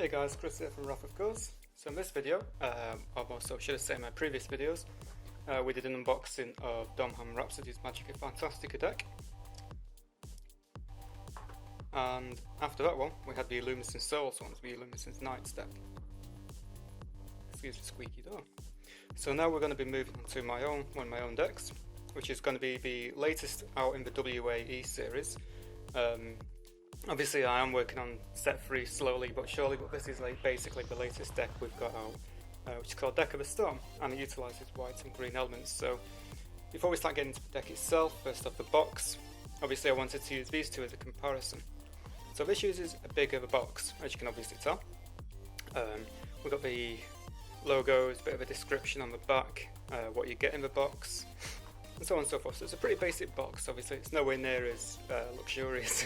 Hey guys, Chris here from Wrath of Course. So in this video, I've also should have said in my previous videos, we did an unboxing of Domham Rhapsody's Magica Fantastica deck. And after that one, we had the Illumiscence Souls ones, the Illumiscence Knights deck. Excuse the squeaky door. So now we're going to be moving on to one of my own decks, which is going to be the latest out in the WAE series. Obviously I am working on set 3 slowly but surely, but this is basically the latest deck we've got out, which is called Deck of the Storm, and it utilises white and green elements. So before we start getting into the deck itself, first off the box, obviously I wanted to use these two as a comparison. So this uses a bigger box, as you can obviously tell. We've got the logos, a bit of a description on the back, what you get in the box, and so on and so forth. So it's a pretty basic box. Obviously it's nowhere near as luxurious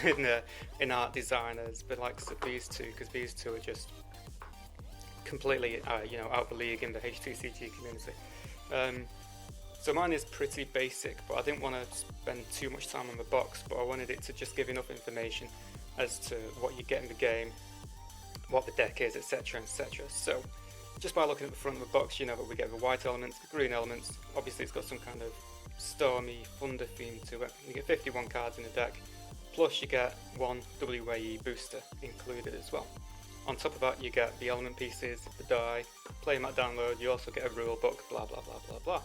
in art design as the likes of these two, because these two are just completely out of the league in the TCG community. So mine is pretty basic, but I didn't want to spend too much time on the box, but I wanted it to just give enough information as to what you get in the game, what the deck is, etc, etc. So just by looking at the front of the box, you know that we get the white elements, the green elements. Obviously it's got some kind of stormy thunder theme to it. You get 51 cards in the deck, plus you get one WAE booster included as well. On top of that you get the element pieces, the die, playmat download, you also get a rule book, blah blah blah blah blah.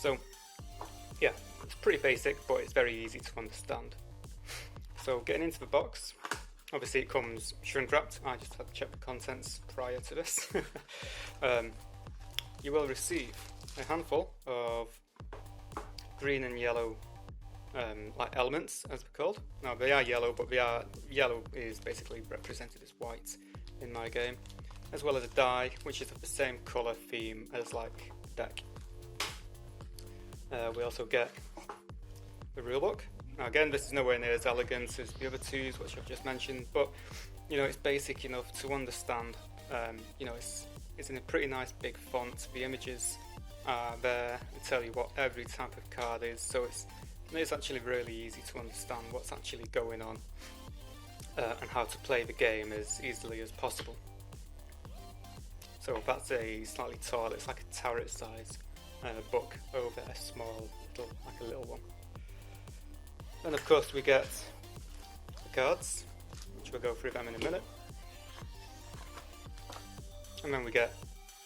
So yeah, it's pretty basic, but it's very easy to understand. So getting into the box, obviously it comes shrink wrapped. I just had to check the contents prior to this. You will receive a handful of green and yellow like elements, as they're called. Now they are yellow, but yellow is basically represented as white in my game, as well as a die which is of the same colour theme as like the deck. We also get the rulebook. Now again, this is nowhere near as elegant as the other twos which I've just mentioned, but you know, it's basic enough to understand. You know, it's in a pretty nice big font. The images are there and tell you what every type of card is, so it's actually really easy to understand what's actually going on and how to play the game as easily as possible. So that's a slightly tall, it's like a tarot size book over a small little one. Then of course we get the cards, which we'll go through them in a minute, and then we get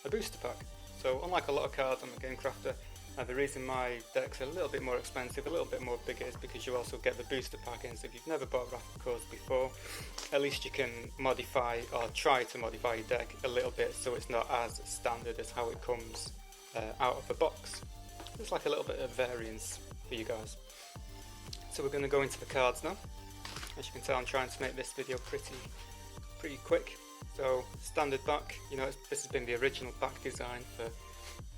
a booster pack. So unlike a lot of cards on the Game Crafter, the reason my deck's a little bit more expensive, a little bit more bigger, is because you also get the booster pack in. So if you've never bought Wrath of Course before, at least you can modify or try to modify your deck a little bit so it's not as standard as how it comes out of the box. It's like a little bit of variance for you guys. So we're going to go into the cards now. As you can tell, I'm trying to make this video pretty quick. So standard back, you know, this has been the original back design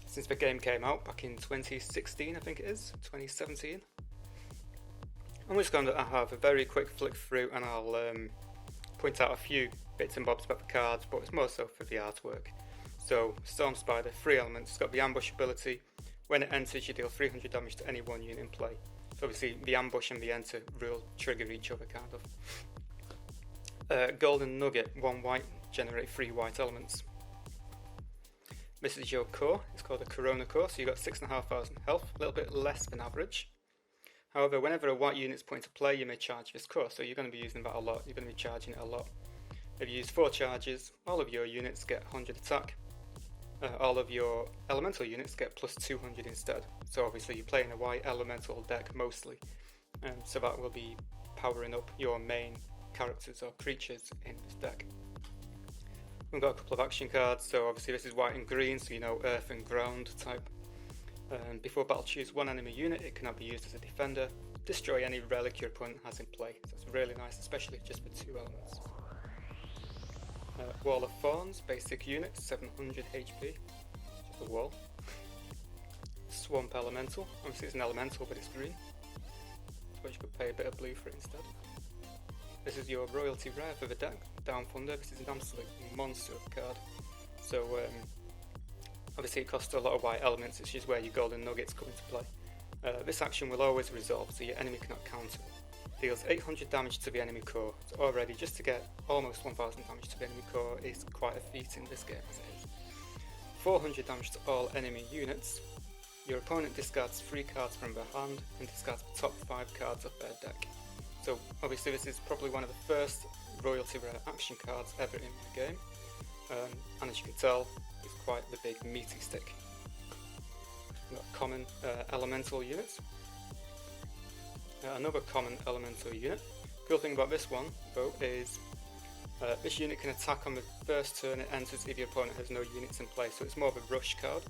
since the game came out back in 2016, I think it is, 2017. I'm just going to have a very quick flick through and I'll point out a few bits and bobs about the cards, but it's more so for the artwork. So Storm Spider, 3 elements, it's got the ambush ability. When it enters, you deal 300 damage to any one unit in play. So obviously the ambush and the enter will trigger each other kind of. Golden Nugget, 1 white, generate 3 white elements. This is your core, it's called a Corona core, so you've got 6,500 health, a little bit less than average. However, whenever a white unit's put into play, you may charge this core, so you're going to be using that a lot, you're going to be charging it a lot. If you use 4 charges, all of your units get 100 attack. All of your elemental units get plus 200 instead. So obviously you're playing a white elemental deck mostly, so that will be powering up your main characters or creatures in this deck. We've got a couple of action cards, so obviously this is white and green, so you know, earth and ground type. Before battle, choose 1 enemy unit, it cannot be used as a defender. Destroy any relic your opponent has in play, so it's really nice, especially just for 2 elements. Wall of Thorns, basic unit, 700 HP, just a wall. Swamp Elemental, obviously it's an elemental but it's green, so you could pay a bit of blue for it instead. This is your royalty rare for the deck, Down Thunder. This is an absolute monster of a card. So obviously it costs a lot of white elements, it's just where your golden nuggets come into play. This action will always resolve, so your enemy cannot counter it. deals 800 damage to the enemy core. So already, just to get almost 1000 damage to the enemy core is quite a feat in this game as it is. 400 damage to all enemy units. Your opponent discards 3 cards from their hand and discards the top 5 cards of their deck. So obviously this is probably one of the first royalty rare action cards ever in my game, and as you can tell, it's quite the big meaty stick. We've got a common elemental unit. Another common elemental unit. Cool thing about this one though is this unit can attack on the first turn it enters if your opponent has no units in play, so it's more of a rush card.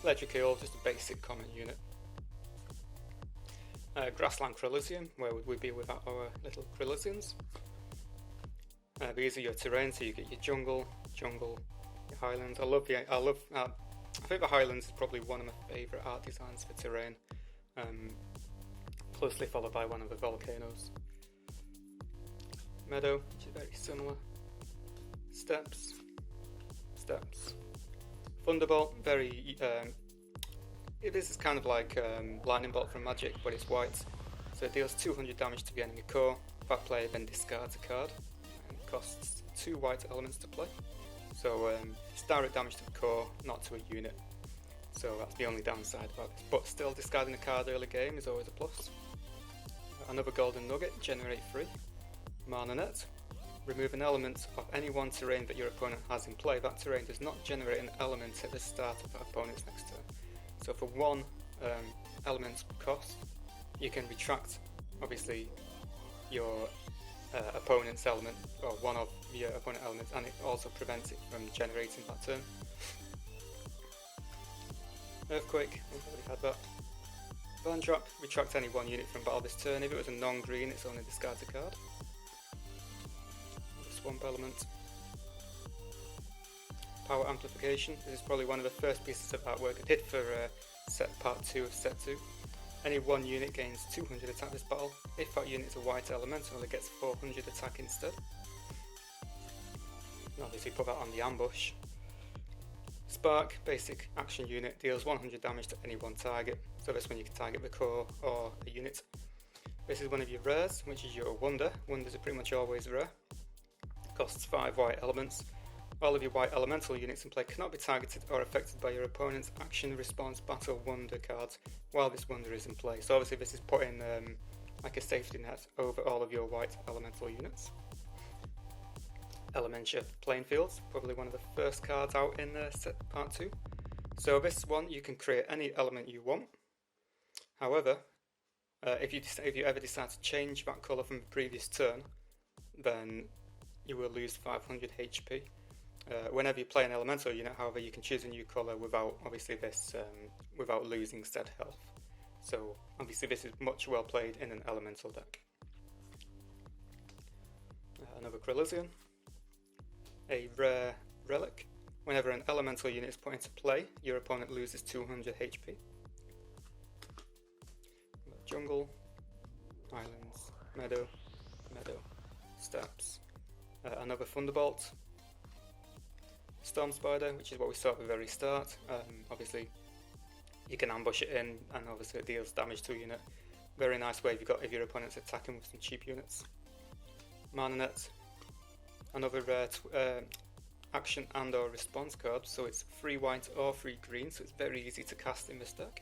Electric Eel, just a basic common unit. Grassland Krillisian, where would we be without our little Krillisians? These are your terrain, so you get your jungle, your highlands. I think the highlands is probably one of my favourite art designs for terrain. Closely followed by one of the volcanoes. Meadow, which is very similar. Steps. Thunderbolt, very. This is kind of like Lightning Bolt from Magic, but it's white. So it deals 200 damage to the enemy core. That player then discards a card, and it costs 2 white elements to play. So it's direct damage to the core, not to a unit. So that's the only downside about this. But still, discarding a card early game is always a plus. Another Golden Nugget, generate 3. Mana Net. Remove an element of any one terrain that your opponent has in play. That terrain does not generate an element at the start of that opponent's next turn. So for 1 element cost, you can retract, obviously, your opponent's element, or one of your opponent elements, and it also prevents it from generating that turn. Earthquake, we've already had that. Burn Trap, retract any 1 unit from battle this turn. If it was a non-green, it's only discards a card. Swamp Element. Power Amplification. This is probably one of the first pieces of artwork I did for set part 2 of set 2. Any 1 unit gains 200 attack this battle. If that unit is a white elemental, it gets 400 attack instead. And obviously put that on the ambush. Spark, basic action unit, deals 100 damage to any 1 target. So this one you can target the core or a unit. This is one of your rares, which is your Wonder. Wonders are pretty much always rare. Costs 5 white elements. All of your white elemental units in play cannot be targeted or affected by your opponent's action, response, battle, wonder cards while this wonder is in play. So obviously this is putting like a safety net over all of your white elemental units. Elementia Playing Fields, probably one of the first cards out in set part 2. So this one you can create any element you want. However, if you ever decide to change that colour from the previous turn, then you will lose 500 HP. Whenever you play an elemental unit, however, you can choose a new colour without, obviously, this without losing said health. So obviously this is much well played in an elemental deck. Another Krillisian, a rare relic. Whenever an elemental unit is put into play, your opponent loses 200 HP. Jungle, Islands, Meadow, Steps. Another Thunderbolt. Storm Spider, which is what we saw at the very start. Obviously, you can ambush it in, and obviously it deals damage to a unit. Very nice way if your opponent's attacking with some cheap units. Mana Net. Another rare action and or response card, so it's 3 white or 3 green, so it's very easy to cast in this deck.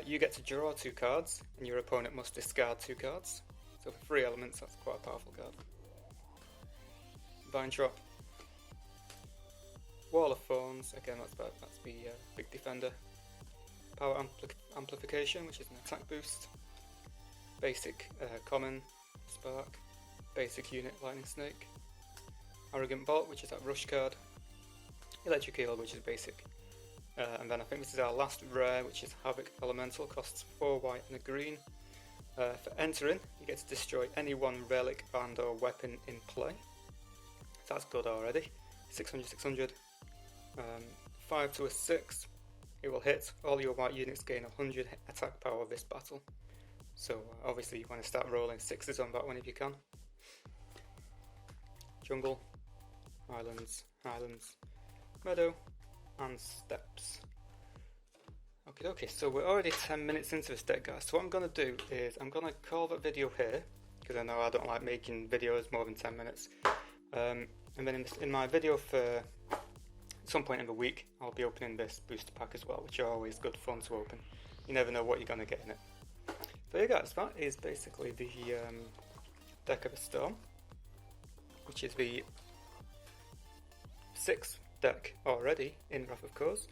You get to draw 2 cards, and your opponent must discard 2 cards. So for 3 elements, that's quite a powerful card. Vine Trap. Wall of Thorns, again that's the big defender. Power Amplification, which is an attack boost. Basic common, Spark. Basic unit, Lightning Snake. Arrogant Bolt, which is that rush card. Electric Eel, which is basic. And then I think this is our last rare, which is Havoc Elemental, costs 4 white and a green. For entering, you get to destroy any 1 relic and or weapon in play. So that's good already. 600. 5 to a 6. It will hit. All your white units gain 100 attack power this battle. So obviously you want to start rolling 6s on that one if you can. Jungle, Highlands, Meadow, and Steps. Okay. Okay, so we're already 10 minutes into this deck, guys. So what I'm going to do is I'm going to call that video here, because I know I don't like making videos more than 10 minutes. And then in my video for some point in the week, I'll be opening this booster pack as well, which are always good fun to open. You never know what you're going to get in it. So yeah, guys, that is basically the Deck of a Storm, which is the 6th deck already in Wrath of Kos.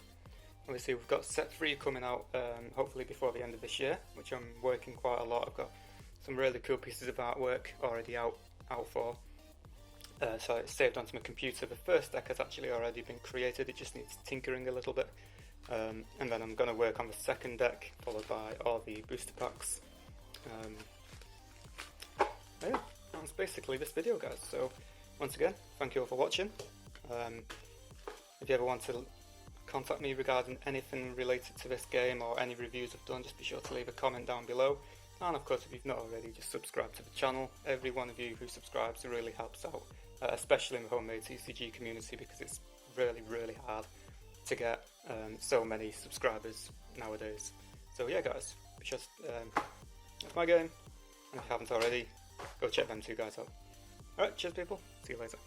Obviously we've got set 3 coming out hopefully before the end of this year, which I'm working quite a lot. I've got some really cool pieces of artwork already out for. So it's saved onto my computer. The first deck has actually already been created, it just needs tinkering a little bit. And then I'm going to work on the second deck, followed by all the booster packs. Yeah, that's basically this video, guys. So once again, thank you all for watching. If you ever want to contact me regarding anything related to this game or any reviews I've done, just be sure to leave a comment down below. And of course, if you've not already, just subscribe to the channel. Every one of you who subscribes really helps out, especially in the homemade TCG community, because it's really, really hard to get so many subscribers nowadays. So yeah, guys, it's just that's my game. And if you haven't already, go check them two guys out. Alright, cheers people, see you later.